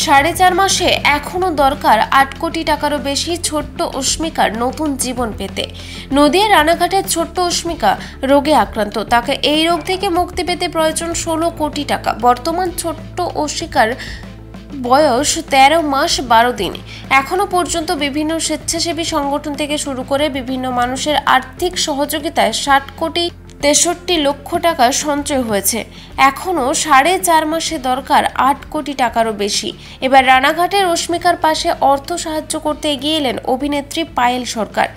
4.5 মাসে এখনও দরকার 8 কোটি টাকারও বেশি ছোট্ট অস্মিকার নতুন জীবন পেতে। নদিয়া রানাঘাটের ছোট্ট অস্মিকা রোগে আক্রান্ত। তাকে এই রোগ থেকে মুক্তি পেতে প্রয়োজন 16 কোটি টাকা। বর্তমান ছোট্ট অস্মিকার বয়স 13 মাস 12 দিন। এখনো পর্যন্ত বিভিন্ন স্বেচ্ছাসেবী সংগঠন থেকে শুরু করে বিভিন্ন মানুষের আর্থিক সহযোগিতায় 60 কোটি 63 লক্ষ টাকা সঞ্চয় হয়েছে। এখনও 4.5 মাসে দরকার 8 কোটি টাকারও বেশি। এবার রানাঘাটের অস্মিকার পাশে অর্থ সাহায্য করতে এগিয়ে এলেন অভিনেত্রী পায়েল সরকার।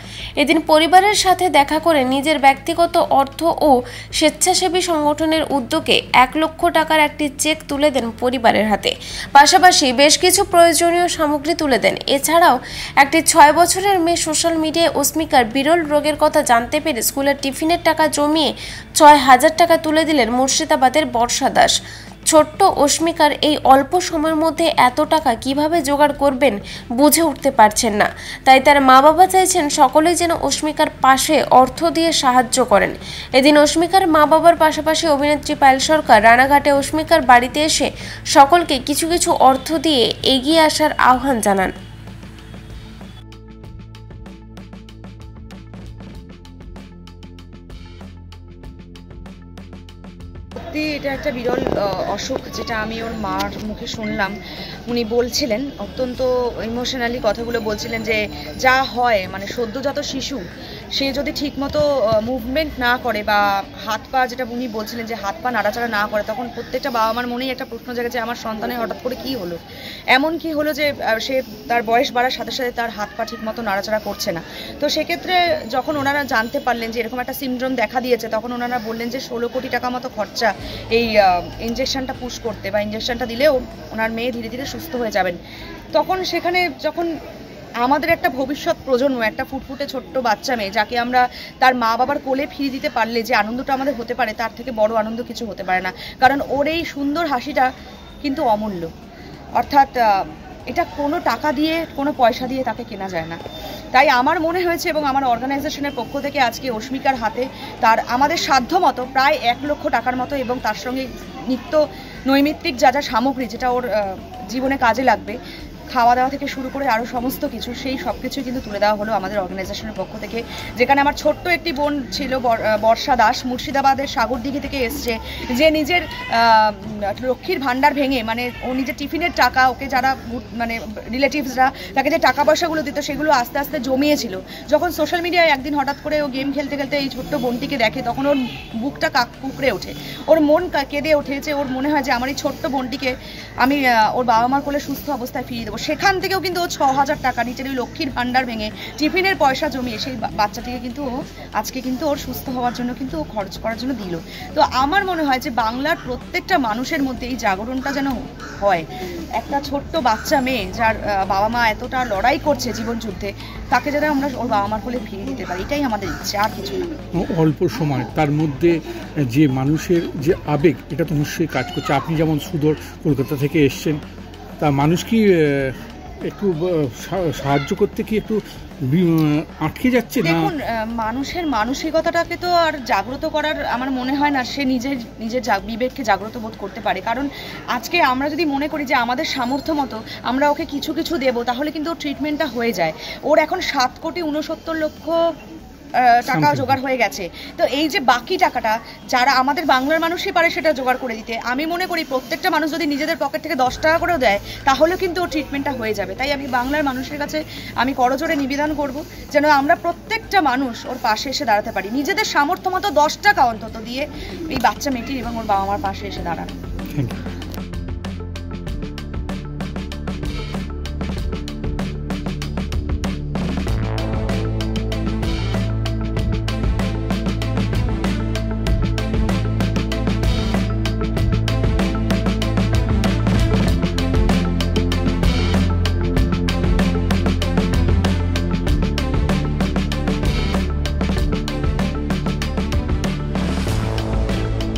এদিন পরিবারের সাথে দেখা করে নিজের ব্যক্তিগত অর্থ ও স্বেচ্ছাসেবী সংগঠনের উদ্যোগে 1 লক্ষ টাকার একটি চেক তুলে দেন পরিবারের হাতে। পাশাপাশি বেশ কিছু প্রয়োজনীয় সামগ্রী তুলে দেন। এছাড়াও একটি 6 বছরের মেয়ে সোশ্যাল মিডিয়ায় অস্মিকার বিরল রোগের কথা জানতে পেরে স্কুলের টিফিনের টাকা জমিয়ে 6,000 টাকা তুলে দিলেন মুর্শিদাবাদের বর্ষা দাস। ছোট্ট অস্মিকার এই অল্প সময়ের মধ্যে এত টাকা কিভাবে জোগাড় করবেন বুঝে উঠতে পারছেন না। তাই তার মা বাবা চাইছেন সকলেই যেন অস্মিকার পাশে অর্থ দিয়ে সাহায্য করেন। এদিন অস্মিকার মা বাবার পাশাপাশি অভিনেত্রী পায়েল সরকার রানাঘাটে অস্মিকার বাড়িতে এসে সকলকে কিছু কিছু অর্থ দিয়ে এগিয়ে আসার আহ্বান জানান। এটা একটা বিরল অসুখ, যেটা আমি ওর মার মুখে শুনলাম। উনি বলছিলেন, অত্যন্ত ইমোশনালি কথাগুলো বলছিলেন, যে যা হয় মানে সদ্যজাত শিশু, সে যদি ঠিকমতো মুভমেন্ট না করে বা হাত পা, যেটা উনি বলছিলেন যে হাত পা নাড়াচাড়া না করে, তখন প্রত্যেকটা বাবা মার মনেই একটা প্রশ্ন জাগে যে আমার সন্তানের হঠাৎ করে কী হলো, এমন কি হলো যে সে তার বয়স বাড়ার সাথে সাথে তার হাত পা ঠিকমতো নাড়াচাড়া করছে না। তো সেক্ষেত্রে যখন ওনারা জানতে পারলেন যে এরকম একটা সিনড্রোম দেখা দিয়েছে, তখন ওনারা বললেন যে 16 কোটি টাকা মতো খরচা এই ইঞ্জেকশনটা পুশ করতে, বা ইঞ্জেকশনটা দিলেও ওনার মেয়ে ধীরে ধীরে সুস্থ হয়ে যাবেন। তখন সেখানে যখন আমাদের একটা ভবিষ্যৎ প্রজন্ম, একটা ফুটফুটে ছোট্ট বাচ্চা মেয়ে, যাকে আমরা তার মা বাবার কোলে ফিরিয়ে দিতে পারলে যে আনন্দটা আমাদের হতে পারে, তার থেকে বড় আনন্দ কিছু হতে পারে না। কারণ ওর এই সুন্দর হাসিটা কিন্তু অমূল্য। অর্থাৎ এটা কোনো টাকা দিয়ে, কোনো পয়সা দিয়ে তাকে কেনা যায় না। তাই আমার মনে হয়েছে, এবং আমার অর্গানাইজেশনের পক্ষ থেকে আজকে অস্মিকার হাতে তার আমাদের সাধ্য মতো প্রায় 1 লক্ষ টাকার মতো, এবং তার সঙ্গে নিত্য নৈমিত্তিক যা যা সামগ্রী, যেটা ওর জীবনে কাজে লাগবে, খাওয়া দাওয়া থেকে শুরু করে আরও সমস্ত কিছু, সেই সব কিছুই কিন্তু তুলে দেওয়া হলো আমাদের অর্গানাইজেশনের পক্ষ থেকে। যেখানে আমার ছোট্ট একটি বোন ছিল, বর্ষা দাস, মুর্শিদাবাদের সাগরদিঘি থেকে এসছে, যে নিজের লক্ষ্মীর ভাণ্ডার ভেঙে, মানে ও নিজের টিফিনের টাকা, ওকে যারা মানে রিলেটিভসরা তাকে যে টাকা পয়সাগুলো দিত, সেগুলো আস্তে আস্তে জমিয়েছিল। যখন সোশ্যাল মিডিয়ায় একদিন হঠাৎ করে ও গেম খেলতে খেলতে এই ছোট্ট বোনটিকে দেখে, তখন ওর বুকটা কুঁকড়ে ওঠে, ওর মন কেঁদে ওঠেছে। ওর মনে হয় যে আমার এই ছোট্ট বোনটিকে আমি ওর বাবা মার কোলে সুস্থ অবস্থায় ফিরিয়ে দেবো। সেখান থেকেও কিন্তু ও 6,000 টাকা নিজের ওই লক্ষ্মীর ভাণ্ডার ভেঙে টিফিনের পয়সা জমিয়ে সেই বাচ্চাটিকে কিন্তু ও আজকে কিন্তু ওর সুস্থ হওয়ার জন্য কিন্তু ও খরচ করার জন্য দিল। তো আমার মনে হয় যে বাংলার প্রত্যেকটা মানুষের মধ্যে এই জাগরণটা যেন হয়। একটা ছোট্ট বাচ্চা মেয়ে যার বাবা মা এতটা লড়াই করছে জীবন যুদ্ধে, তাকে যেন আমরা ওর বাবা মার কোলে ফিরিয়ে দিতে পারি, এটাই আমাদের ইচ্ছে, আর কিছু না। অল্প সময় তার মধ্যে যে মানুষের যে আবেগ, এটা তো নিশ্চয়ই কাজ করছে। আপনি যেমন সুদূর কলকাতা থেকে এসছেন, তা মানুষ কি একটু সাহায্য করতে কি একটু আটকে যাচ্ছে না? দেখুন, মানুষের মানসিকতাটাকে তো আর জাগ্রত করার আমার মনে হয় না সে নিজের বিবেককে জাগ্রত বোধ করতে পারে। কারণ আজকে আমরা যদি মনে করি যে আমাদের সামর্থ্য মতো আমরা ওকে কিছু কিছু দেবো, তাহলে কিন্তু ওর ট্রিটমেন্টটা হয়ে যায়। ওর এখন 7 কোটি 69 লক্ষ টাকা জোগাড় হয়ে গেছে। তো এই যে বাকি টাকাটা যারা আমাদের বাংলার মানুষই পারে সেটা জোগাড় করে দিতে, আমি মনে করি প্রত্যেকটা মানুষ যদি নিজেদের পকেট থেকে 10 টাকা করেও দেয়, তাহলে কিন্তু ওর ট্রিটমেন্টটা হয়ে যাবে। তাই আমি বাংলার মানুষের কাছে আমি করজোড়ে নিবেদন করব, যেন আমরা প্রত্যেকটা মানুষ ওর পাশে এসে দাঁড়াতে পারি, নিজেদের সামর্থ্য মতো 10 টাকা অন্তত দিয়ে এই বাচ্চা মেয়েটির এবং ওর বাবা মার পাশে এসে দাঁড়ানো।